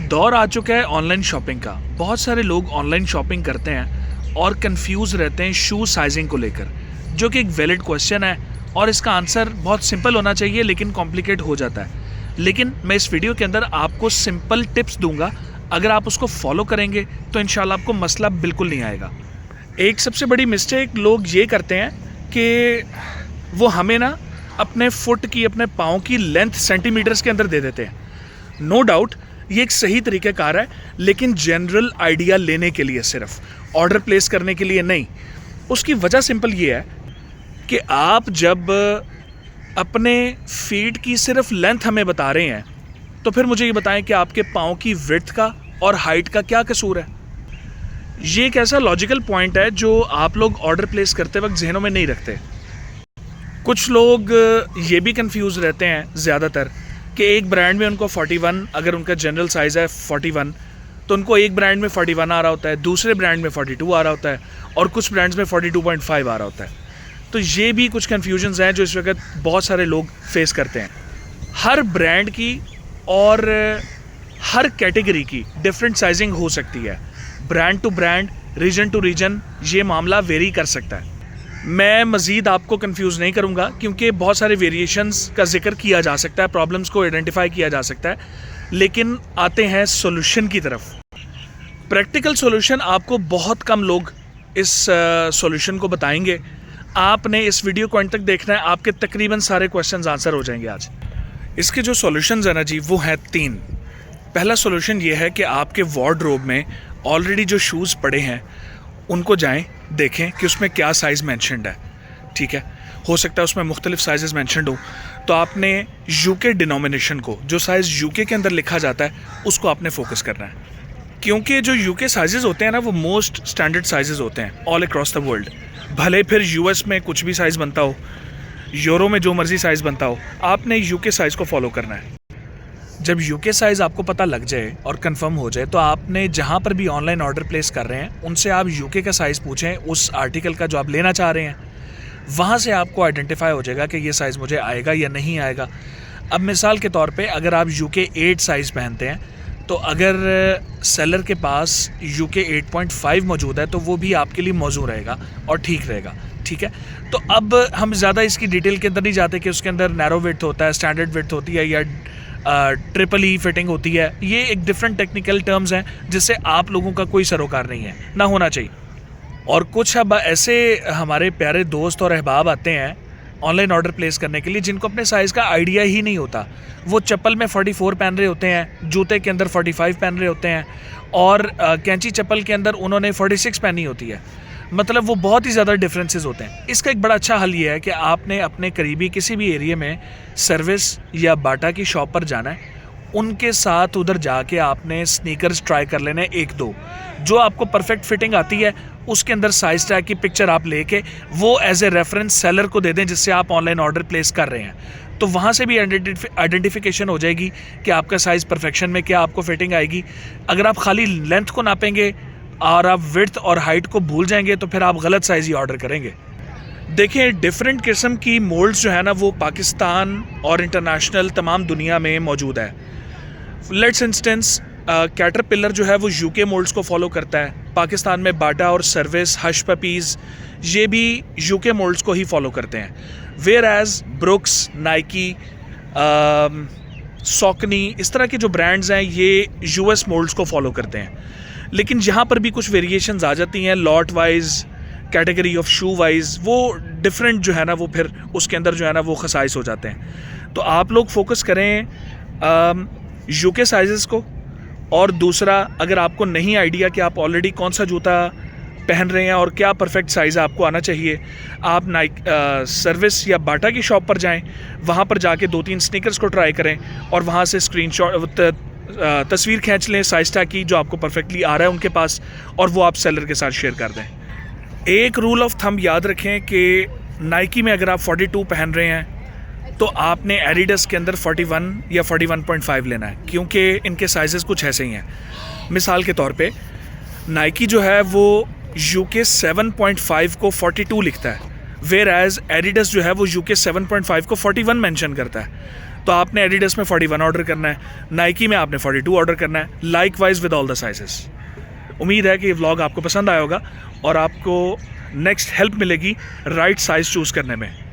दौर आ चुका है ऑनलाइन शॉपिंग का। बहुत सारे लोग ऑनलाइन शॉपिंग करते हैं और कंफ्यूज रहते हैं शू साइजिंग को लेकर, जो कि एक वैलिड क्वेश्चन है और इसका आंसर बहुत सिंपल होना चाहिए लेकिन कॉम्प्लिकेट हो जाता है। लेकिन मैं इस वीडियो के अंदर आपको सिंपल टिप्स दूंगा, अगर आप उसको फॉलो करेंगे तो इंशाल्लाह आपको मसला बिल्कुल नहीं आएगा। एक सबसे बड़ी मिस्टेक लोग ये करते हैं कि वो हमें ना अपने फुट की, अपने पाँव की लेंथ सेंटीमीटर्स के अंदर दे देते हैं। नो डाउट ये एक सही तरीक़ाकार है, लेकिन जनरल आइडिया लेने के लिए, सिर्फ ऑर्डर प्लेस करने के लिए नहीं। उसकी वजह सिंपल ये है कि आप जब अपने फीट की सिर्फ लेंथ हमें बता रहे हैं तो फिर मुझे ये बताएं कि आपके पाँव की विड्थ का और हाइट का क्या कसूर है। ये एक ऐसा लॉजिकल पॉइंट है जो आप लोग ऑर्डर प्लेस करते वक्त जहनों में नहीं रखते। कुछ लोग ये भी कंफ्यूज रहते हैं ज़्यादातर कि एक ब्रांड में उनको 41, अगर उनका जनरल साइज़ है 41, तो उनको एक ब्रांड में 41 आ रहा होता है, दूसरे ब्रांड में 42 आ रहा होता है और कुछ ब्रांड्स में 42.5 आ रहा होता है। तो ये भी कुछ कन्फ्यूजन्स हैं जो इस वक्त बहुत सारे लोग फेस करते हैं। हर ब्रांड की और हर कैटेगरी की डिफरेंट साइजिंग हो सकती है। Brand to brand, region to region ये मामला वेरी कर सकता है। मैं मज़ीद आपको कंफ्यूज नहीं करूंगा क्योंकि बहुत सारे वेरिएशंस का जिक्र किया जा सकता है, प्रॉब्लम्स को आइडेंटिफाई किया जा सकता है। लेकिन आते हैं सॉल्यूशन की तरफ। प्रैक्टिकल सॉल्यूशन आपको बहुत कम लोग इस सॉल्यूशन को बताएंगे। आपने इस वीडियो को अंत तक देखना है, आपके तकरीबन सारे क्वेश्चंस आंसर हो जाएंगे आज। इसके जो सॉल्यूशंस है ना जी, वो हैं 3। पहला सॉल्यूशन ये है कि आपके वार्डरोब में ऑलरेडी जो शूज़ पड़े हैं उनको जाएं, देखें कि उसमें क्या साइज़ मेंशन्ड है। ठीक है, हो सकता है उसमें मुख्तलिफ साइज़ मेंशन्ड हो, तो आपने यूके डिनोमिनेशन को, जो साइज़ यूके के अंदर लिखा जाता है, उसको आपने फोकस करना है। क्योंकि जो यूके साइज़ होते हैं ना, वो मोस्ट स्टैंडर्ड साइज़ होते हैं ऑल अक्रॉस द वर्ल्ड। भले फिर यूएस में कुछ भी साइज़ बनता हो, यूरो में जो मर्ज़ी साइज़ बनता हो, आपने यूके साइज़ को फॉलो करना है। जब यूके साइज़ आपको पता लग जाए और कंफर्म हो जाए, तो आपने जहाँ पर भी ऑनलाइन ऑर्डर प्लेस कर रहे हैं उनसे आप यूके का साइज़ पूछें, उस आर्टिकल का जो आप लेना चाह रहे हैं। वहाँ से आपको आइडेंटिफाई हो जाएगा कि ये साइज़ मुझे आएगा या नहीं आएगा। अब मिसाल के तौर पे अगर आप यूके 8 साइज़ पहनते हैं, तो अगर सेलर के पास यूके 8.5 मौजूद है तो वो भी आपके लिए मौजूद रहेगा और ठीक रहेगा। ठीक है, तो अब हम ज़्यादा इसकी डिटेल के अंदर नहीं जाते कि उसके अंदर नैरो विड्थ होता है, स्टैंडर्ड विड्थ होती है या ट्रिपल ई फिटिंग होती है। ये एक डिफरेंट टेक्निकल टर्म्स हैं जिससे आप लोगों का कोई सरोकार नहीं है, ना होना चाहिए। और कुछ अब ऐसे हमारे प्यारे दोस्त और अहबाब आते हैं ऑनलाइन ऑर्डर प्लेस करने के लिए जिनको अपने साइज़ का आइडिया ही नहीं होता। वो चप्पल में 44 पहन रहे होते हैं, जूते के अंदर 45 पहन रहे होते हैं और कैंची चप्पल के अंदर उन्होंने 46 पहनी होती है। मतलब वो बहुत ही ज़्यादा डिफरेंसेस होते हैं। इसका एक बड़ा अच्छा हल ये है कि आपने अपने करीबी किसी भी एरिया में सर्विस या बाटा की शॉप पर जाना है, उनके साथ उधर जाके आपने स्नीकर्स ट्राई कर लेने 1-2 जो आपको परफेक्ट फिटिंग आती है। उसके अंदर साइज टैग की पिक्चर आप लेके वो एज ए रेफरेंस सेलर को दे दें जिससे आप ऑनलाइन ऑर्डर प्लेस कर रहे हैं। तो वहाँ से भी आइडेंटिफिकेशन हो जाएगी कि आपका साइज़ परफेक्शन में क्या आपको फिटिंग आएगी। अगर आप खाली लेंथ को नापेंगे और आप विड्थ और हाइट को भूल जाएंगे तो फिर आप गलत साइज़ ही ऑर्डर करेंगे। देखिए, डिफरेंट किस्म की मोल्ड्स जो है ना, वो पाकिस्तान और इंटरनेशनल तमाम दुनिया में मौजूद है। लेट्स इंस्टेंस कैटरपिलर जो है वो यूके मोल्ड्स को फॉलो करता है। पाकिस्तान में बाटा और सर्विस, हश पपीज़, ये भी यूके मोल्ड्स को ही फॉलो करते हैं। वेयर एज ब्रुक्स, नाइकी, सॉकनी, इस तरह के जो ब्रांड्स हैं ये यूएस मोल्ड्स को फॉलो करते हैं। लेकिन यहाँ पर भी कुछ वेरिएशंस आ जाती हैं lot wise, category of shoe wise, वो डिफरेंट जो है ना, वो फिर उसके अंदर जो है ना वो खसाइस हो जाते हैं। तो आप लोग फोकस करें यूके साइज़ को। और दूसरा, अगर आपको नहीं आइडिया कि आप ऑलरेडी कौन सा जूता पहन रहे हैं और क्या परफेक्ट साइज़ आपको आना चाहिए, आप सर्विस या बाटा की शॉप पर जाएं, वहाँ पर जाके 2-3 स्नीकर्स को ट्राई करें और वहाँ से स्क्रीनशॉट तस्वीर खींच लें साइज़ टैग की जो आपको परफेक्टली आ रहा है उनके पास, और वो आप सेलर के साथ शेयर कर दें। एक रूल ऑफ थंब याद रखें कि नाइकी में अगर आप 42 पहन रहे हैं तो आपने एडिडास के अंदर 41 या 41.5 लेना है, क्योंकि इनके साइजेस कुछ ऐसे ही हैं। मिसाल के तौर पे नाइकी जो है वो यूके 7.5 को 42 लिखता है, वेयर एज एडिडास जो है वो यूके 7.5 को 41 मेंशन करता है। तो आपने एडिडास में 41 ऑर्डर करना है, नाइकी में आपने 42 ऑर्डर करना है, like wise with all the sizes. उम्मीद है कि ये व्लॉग आपको पसंद आया होगा और आपको नेक्स्ट हेल्प मिलेगी राइट साइज़ चूज़ करने में।